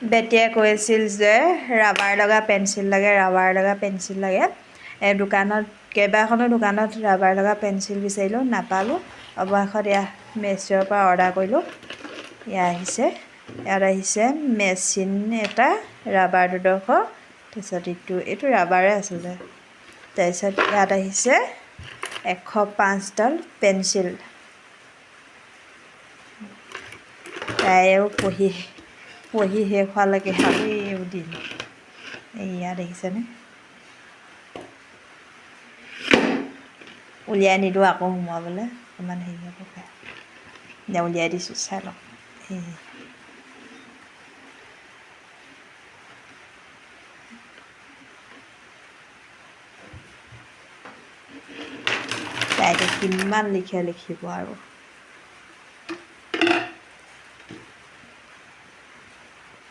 বেটিয়ে কৈ আছিল যে ৰাবাৰ লগা পেঞ্চিল লাগে দোকানত কেইবাখনো দোকানত ৰাবাৰ লগা পেঞ্চিল বিচাৰিলোঁ নাপালোঁ অৱশেষত এয়া মেছ'ৰ পৰা অৰ্ডাৰ কৰিলোঁ ইয়াত আহিছে মেচিন এটা ৰাবাৰ দুডোখৰ তাৰপিছত এইটো ৰাবাৰে আছিলে তাৰপিছত ইয়াত আহিছে 105ডাল পেঞ্চিল তাইও পঢ়ি শেষ হোৱালৈকে আৰু দিন ইয়াত দেখিছেনে উলিয়াই নিদিওঁ আকৌ সোমোৱাবলৈ অকণমান হেৰি হ'ব পাৰে উলিয়াই দিছোঁ চাই লওক তাই কিমান লিখিব আৰু